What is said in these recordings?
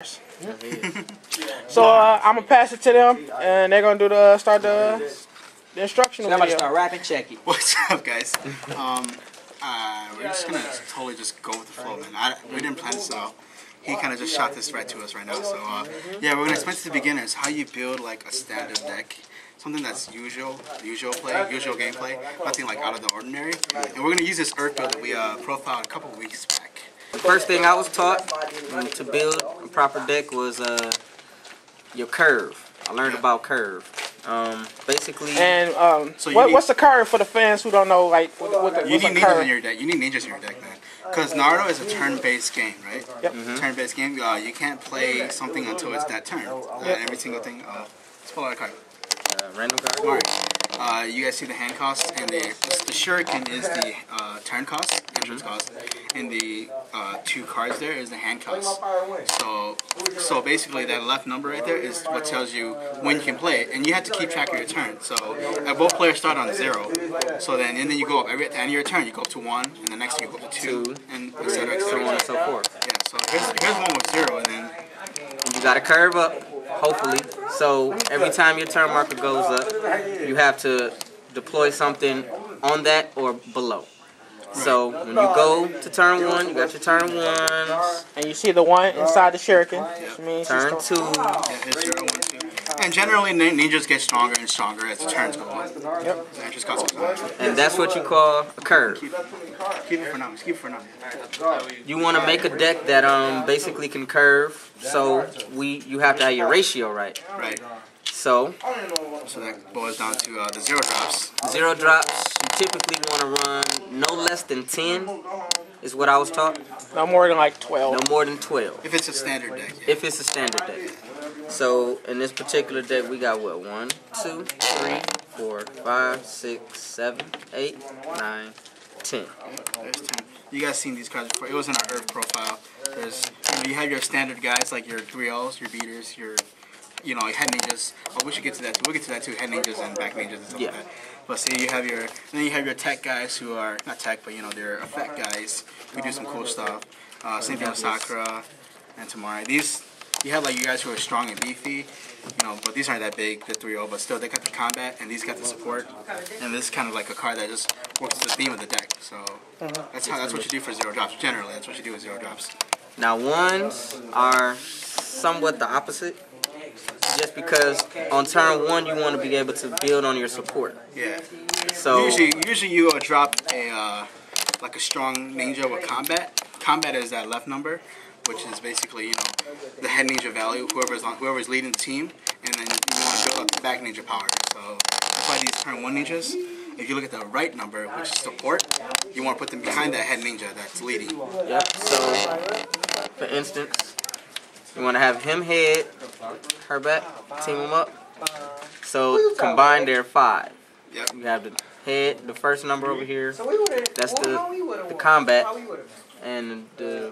So I'm gonna pass it to them, and they're gonna do start the instructional I'm about to video. start rapping. Check it. What's up, guys? We're just gonna totally just go with the flow, man. We didn't plan this out. He kind of just shot this right to us right now. So yeah, we're gonna explain to the beginners how you build like a standard deck, something that's usual gameplay, nothing like out of the ordinary. And we're gonna use this Earth build that we profiled a couple weeks back. The first thing I was taught to build a proper deck was your curve. I learned about curve. Basically. And so what's the curve for the fans who don't know? Like, you need ninjas in your deck. You need ninjas in your deck, man. Because Naruto is a turn-based game, right? Yep. Turn-based game. You can't play something until it's that turn. Every single thing. Let's pull out a card. Random card. Alright. You guys see the hand cost, and the shuriken is the turn cost, entrance cost, and the 2 cards there is the hand cost. So basically that left number right there is what tells you when you can play it, and you have to keep track of your turn. So both players start on 0. So then you go up at the end of your turn, you go up to 1, and the next you go up to 2, and etc. So on and so forth. Yeah. So here's one with 0, and then you got to curve up. Hopefully. So every time your turn marker goes up, you have to deploy something on that or below. So when you go to turn 1, you got your turn 1. And you see the 1 inside the shuriken. Which means turn 2. Yeah, here's 0, 1, 2. And generally ninjas get stronger and stronger as the turns go on. Yep. The entrance cost goes on. And that's what you call a curve. Keep it for now. Keep it for now. You want to make a deck that basically can curve. So you have to have your ratio right. Right. So that boils down to the 0 drops. 0 drops. You typically want to run no less than 10. Is what I was taught. No more than like 12. No more than 12. If it's a standard deck. Yeah. If it's a standard deck. So in this particular deck, we got what? 1, 2, 3, 4, 5, 6, 7, 8, 9, 10. There's 10. You guys seen these cards before? It was in our Earth profile. You have your standard guys like your 3Ls, your beaters, your head ninjas. But we should get to that too. We'll get to that too. Head ninjas and back ninjas and stuff like that. But see, you have your tech guys who are not tech, but they're effect guys who do some cool stuff. Same thing with Sakura and Tamari. You have like you guys who are strong and beefy, but these aren't that big, the 3-0, but still they got the combat and these got the support. And this is kind of like a card that just works with the theme of the deck. So that's what you do for 0 drops. Generally, that's what you do with 0 drops. Now 1s are somewhat the opposite. Just because on turn 1 you want to be able to build on your support. Yeah. So usually you drop like a strong ninja with combat. Combat is that left number, which is basically the head ninja value, whoever's leading the team, and then you want to build up the back ninja power. So that's why these turn 1 ninjas. If you look at the right number, which is support, you want to put them behind that head ninja that's leading. Yep. So for instance, you want to have him head, her back, team them up. So combined they're 5. Yep. You have the head, the first number over here. That's the combat. And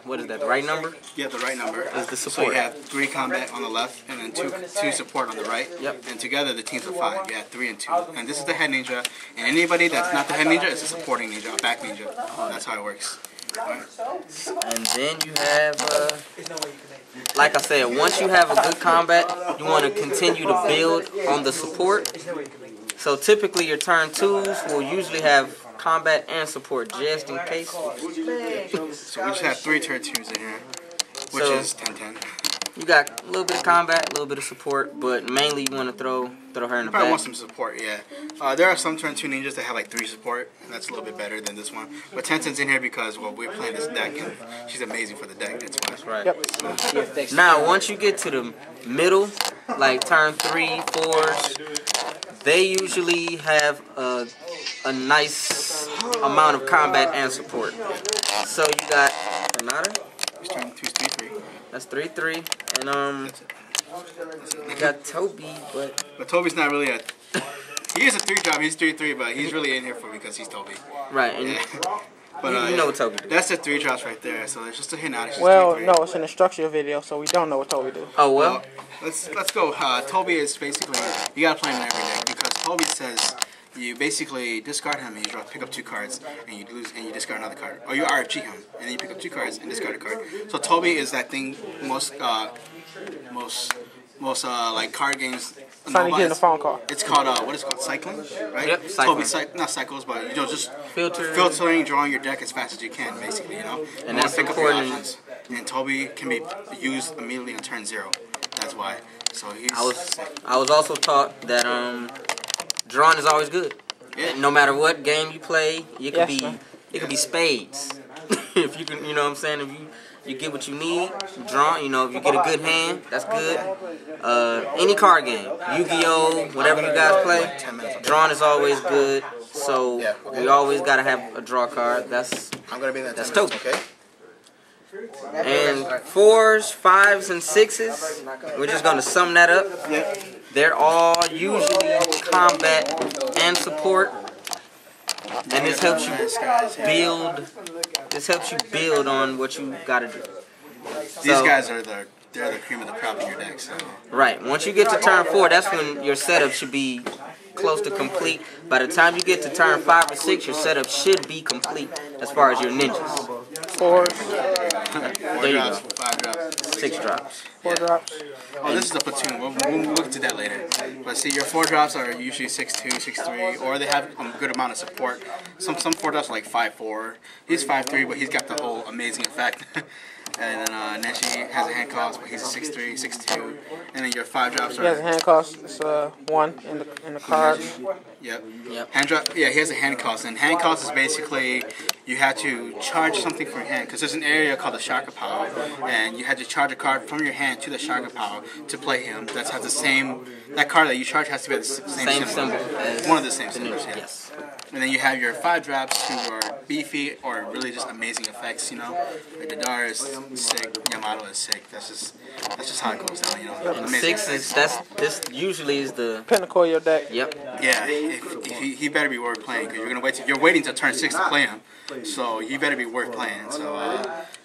what is that, the right number? Yeah, the right number is the support. So you have 3 combat on the left and then 2 support on the right. Yep. And together the teams of 5. You have 3 and 2. And this is the head ninja. And anybody that's not the head ninja is a supporting ninja, a back ninja. That's how it works. Right. And then you have, like I said, once you have a good combat, you want to continue to build on the support. So typically your turn 2s will usually have combat and support just in case. So we just have 3 turn 2s in here, which is 10-10. You got a little bit of combat, a little bit of support, but mainly you want to throw her in the back. Probably want some support, yeah. There are some turn 2 ninjas that have like 3 support, and that's a little bit better than this one. But 10-10's in here because we're playing this deck, and she's amazing for the deck. That's why. That's right. Yep. Now once you get to the middle, like turn 3, 4s, they usually have a nice amount of combat and support. So you got Renata. Turn 2's 3-3. That's 3-3, and you got Toby, but Toby's not really a. He is a 3-drop. He's 3-3, but he's really in here because he's Toby. Right. And yeah. But you know what Toby do. That's the 3 drops right there. So it's just a Hinata. Well, 3-3. No, it's an instructional video, so we don't know what Toby do. Oh well. Let's go. Toby is basically you gotta play him in every deck because Toby says you basically discard him and you pick up 2 cards and you lose and you discard another card. Or you RFG him and then you pick up 2 cards and discard a card. So Toby is that thing most like card games. Sunee getting a phone call. It's called what is it called? Cycling, right? Yep, cycling. Toby, not cycles, but just filtering, drawing your deck as fast as you can, basically. You know, and that's important. And Toby can be used immediately on turn 0. That's why. So he's. I was also taught that drawing is always good. Yeah. No matter what game you play, it could be spades. If you can, you know what I'm saying. If you get what you need, draw. You know, if you get a good hand, that's good. Any card game, Yu-Gi-Oh, whatever you guys play, drawing is always good. So we always gotta have a draw card. That's dope. Okay. And 4s, 5s, and 6s, we're just gonna sum that up. They're all usually combat and support, and this helps you build. This helps you build on what you gotta do. These guys are they're the cream of the crop in your deck. So. Right. Once you get to turn 4, that's when your setup should be close to complete. By the time you get to turn 5 or 6, your setup should be complete as far as your ninjas. 4. There you go. 5 drops. 6 drops. 4 drops. Oh, this is the platoon. We'll look into that later. But see, your 4 drops are usually 6-2, 6-3, or they have a good amount of support. Some 4 drops are like 5-4. He's 5-3, but he's got the whole amazing effect. And then Neshi has a hand cost, but he's a 6-3, 6-2. And then your 5 drops are. He has a hand cost. It's 1 in the card. Yep. Hand drop. Yeah, he has a hand cost, and hand cost is basically you have to charge something from your hand because there's an area called the Shaka Power, and you had to charge a card from your hand to the Shaka Power to play him. That has the same. That card that you charge has to be the same symbol. One of the same symbols. Yeah. Yes. And then you have your 5 drops who are beefy or really just amazing effects, you know. Like Dadar is sick, Yamato is sick. That's just how it goes down, you know. And 6 is this usually is the pinnacle of your deck. Yep. Yeah, he better be worth playing because you're waiting till turn 6 to play him. So he better be worth playing. So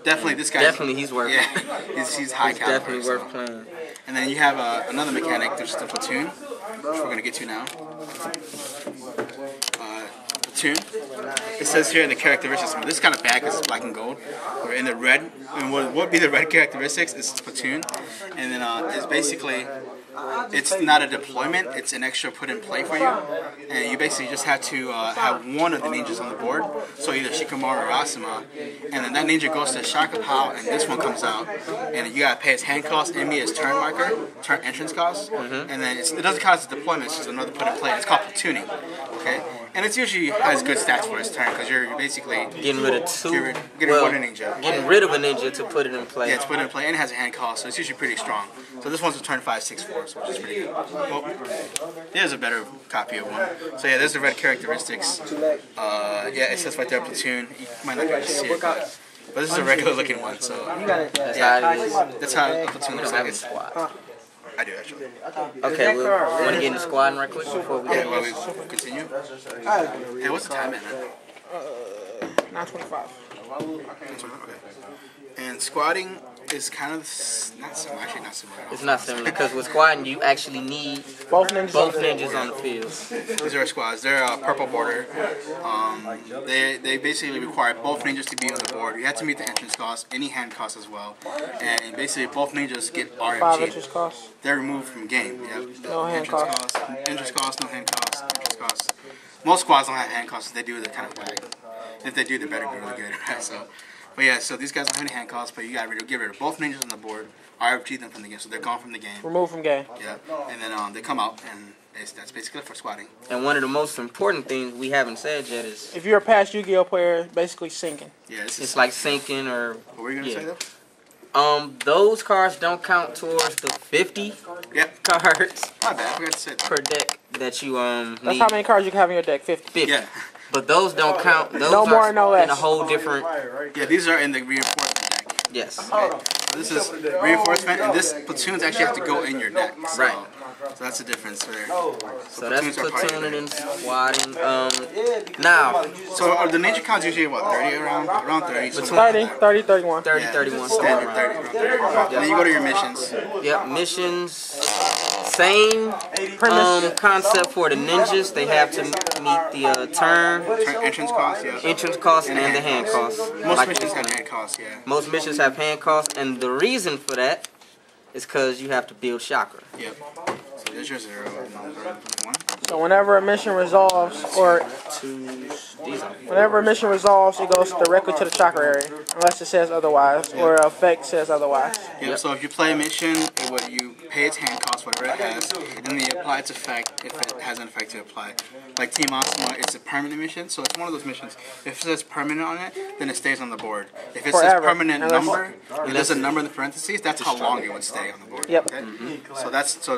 definitely this guy. Definitely he's worth. Yeah, he's high caliber. Definitely worth playing. And then you have another mechanic. There's the platoon, which we're gonna get to now. Platoon. It says here in the characteristics. This is kind of bad because it's black and gold. Or in the red, and what would be the red characteristics is platoon, and then it's basically. It's not a deployment, it's an extra put in play for you. And you basically just have to have one of the ninjas on the board. So either Shikamaru or Asuma. And then that ninja goes to Shaka Pow and this one comes out. And you gotta pay its hand cost and me its turn marker, turn entrance cost. And then it doesn't cost a deployment, it's just another put in play. It's called platooning. Okay? And it usually has good stats for its turn because you're basically getting rid of 2. Getting one ninja. Getting rid of a ninja to put it in play. Yeah, it's put in play and it has a hand cost, so it's usually pretty strong. So this one's a turn 5, 6, 4, so which is pretty good. Well, there's a better copy of one. So yeah, there's the red characteristics. Yeah, it says right there, platoon. You might not be able to see it, but this is a regular looking one. So yeah, that's how a platoon looks like. I do actually. Okay, we want to get in the squad right quick before we continue. Hey, what's the time at, man? 9:25. Okay. And squatting is kind of not similar. It's not similar because with squatting you actually need both ninjas on the field. These are squads. They're a purple border. They basically require both ninjas to be on the board. You have to meet the entrance cost, any hand cost as well, and basically both ninjas get RNG. 5 entrance cost. They're removed from game. Yep. No hand cost. Entrance cost, no hand cost. Entrance cost. Most squads don't have hand costs. If they do, they're kind of whack. If they do, they better be really good. Right? So. But yeah, so these guys don't have any hand costs, but you gotta get rid of both ninjas on the board, RFG them from the game, so they're gone from the game. Removed from game. Yeah, and then they come out, and that's basically it for squatting. And one of the most important things we haven't said yet is... If you're a past Yu-Gi-Oh player, basically sinking. Yeah, it's like sinking or... What were you gonna say though? Those cards don't count towards the 50 cards My bad, I forgot to say that. per deck that you That's need. how many cards you can have in your deck, 50. Yeah. But those don't count. Those no more, are no less. in a whole different... Yeah, these are in the reinforcement deck. Yes. Okay. So this is reinforcement, and this platoons actually have to go in your deck. So, Right. So that's the difference there. So that's platooning and squatting. Now. So are the ninja counts usually what, 30 around 30? 30, 30, 31. 30, 31. Standard 30, around 30. And then you go to your missions. Yep, missions. Same concept for the ninjas. They have to meet the turn, entrance cost, yeah. entrance cost, and the hand cost. Most missions have hand cost, yeah. Most missions have hand cost, and the reason for that is because you have to build chakra. Yep. So there's your 0, 1. So whenever a mission resolves, or whenever a mission resolves, it goes directly to the chakra area, unless it says otherwise, or an effect says otherwise. Yep. So if you play a mission, you pay its hand cost, whatever it has, and then you apply its effect if it has an effect to apply. Like Team Asuma, it's a permanent mission, so it's one of those missions. If it says permanent on it, then it stays on the board. If it says permanent number, and there's a number in the parentheses, that's how long it would stay on the board. Yep. Okay? So that's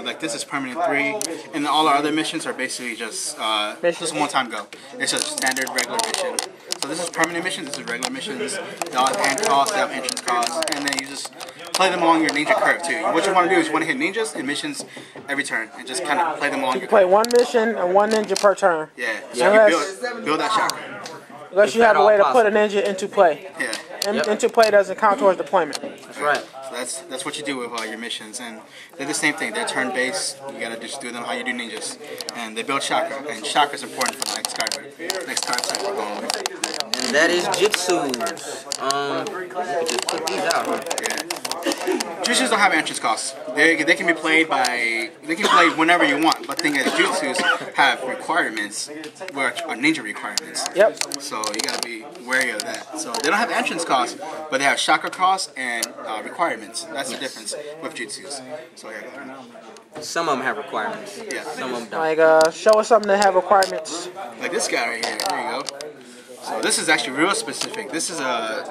like this is permanent 3, and all our other missions are basically just one-time go. It's just standard regular mission. So this is permanent missions, this is regular missions. They all have hand costs, they have entrance costs, and then you just play them along your ninja curve too. What you want to do is you want to hit ninjas and missions every turn, and just kind of play them along. You play one mission and one ninja per turn. Yeah. So you build that chakra. Unless you have a way to put a ninja into play. Yeah. Into play doesn't count towards deployment. That's right. So that's what you do with your missions, and they're the same thing. They're turn-based. You gotta just do them how you do ninjas, and they build chakra, and chakra is important for the next card type we're going with. And that is jutsus. You could just put these out. Jutsus don't have entrance costs. They can be played whenever you want. But the thing is, jutsus have requirements, which are ninja requirements. Yep. So you gotta be wary of that. So they don't have entrance costs, but they have chakra costs and requirements. That's the difference with jutsus. So yeah. Some of them have requirements. Yeah. Some of them don't. Like, show us something that have requirements. Like this guy right here. There you go. So this is actually real specific. This is a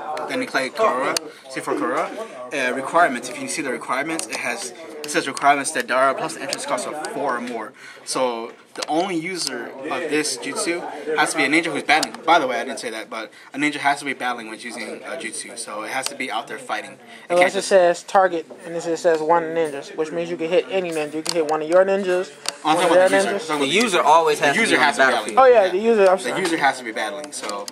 Clay Korora, C4 Korora. Requirements. If you see the requirements, it says requirements that Dara plus the entrance cost of 4 or more. So the only user of this jutsu has to be a ninja who's battling. By the way, I didn't say that, but a ninja has to be battling when using a jutsu. So it has to be out there fighting. Unless it says target, and it says one ninjas, which means you can hit any ninja. You can hit one of your ninjas. One of their ninjas. The user always has to be on the battlefield. Oh yeah, the user. I'm sorry. The user has to be battling. So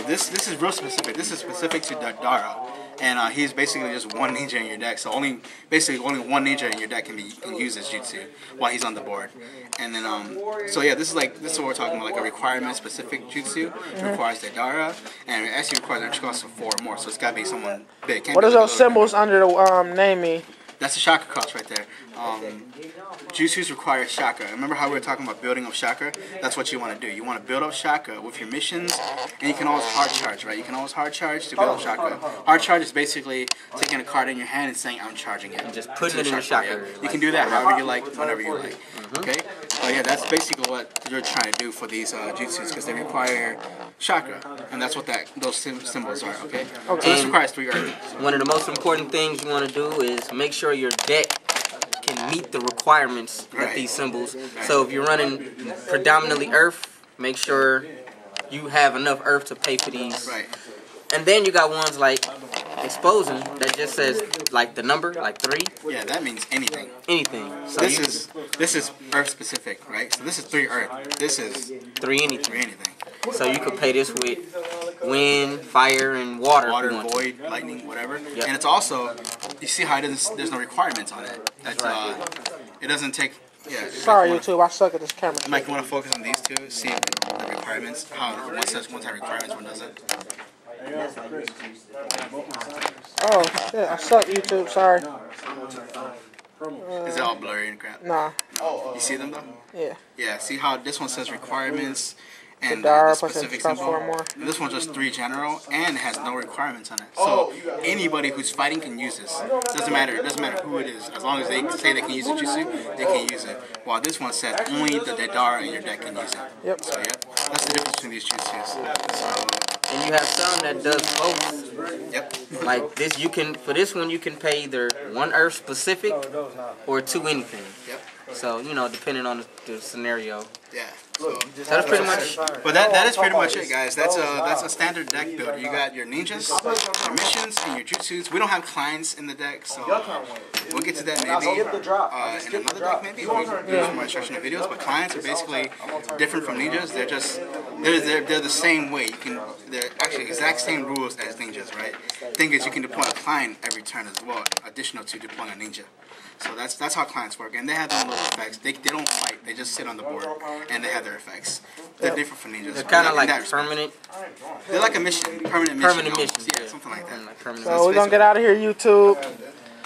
this is real specific. This is specific to Dara, and he's basically just one ninja in your deck. So only one ninja in your deck can use this jutsu while he's on the board. And then so yeah, this is what we're talking about, like a requirement specific jutsu. It requires the Dara, and it actually requires an extra cost of 4 or more. So it's gotta be someone big. What does those symbols under the name mean? That's the chakra cost right there. Jutsus require chakra. Remember how we were talking about building up chakra? That's what you want to do. You want to build up chakra with your missions, and you can always hard charge, right? You can always hard charge to build up chakra. Hard charge is basically taking a card in your hand and saying, I'm charging it. And just putting it in the chakra. Yeah. You can do that however you like, whenever you like. Okay? But yeah, that's basically what you're trying to do for these jutsus, because they require chakra, and that's what those symbols are, okay? So this requires 3 earth. One of the most important things you want to do is make sure your deck can meet the requirements with these symbols. So if you're running predominantly earth, make sure you have enough earth to pay for these. Right. And then you got ones like exposing that just says like the number, like 3. Yeah, that means anything. Anything. So this is earth specific, right? So this is 3 earth. This is 3 anything. 3 anything. So you could pay this with wind, fire, and water. Water, void, lightning, whatever. Yep. And it's also, you see how there's no requirements on it. That's it doesn't take. Yeah. Sorry, YouTube. I suck at this camera. Mike, you want to focus on these two? See the requirements. How one says one has requirements, one doesn't. Oh shit! I suck, YouTube. Sorry. Is it all blurry and crap? Nah. You see them though? Yeah. Yeah. See how this one says requirements and the specific symbol. And this one's just 3 general and has no requirements on it. So anybody who's fighting can use this. Doesn't matter. It doesn't matter who it is. As long as they say they can use the jutsu, they can use it. While this one says only the Dedara in your deck can use it. Yep. So yeah, that's the difference between these jutsus. So. And you have some that does both. Yep. Like this, for this one you can pay either 1 earth specific or 2 anything. Yep. So depending on the scenario. Yeah. So that's pretty much. But that is pretty much it, guys. That's a standard deck build. You got your ninjas, your missions, and your jutsus. We don't have clients in the deck, so we'll get to that maybe in another deck. Maybe we'll do some more instructional videos. But clients are basically different from ninjas. They're just They're the same way. They're actually exact same rules as ninjas, right? Thing is, you can deploy a client every turn as well, additional to deploying a ninja. So that's how clients work, and they have their own little effects. They don't fight; they just sit on the board, and they have their effects. They're different from ninjas. They're kind of like permanent. They're like a mission, permanent mission. Permanent mission, Yeah, something like that. Like permanent So we're gonna get out of here, YouTube.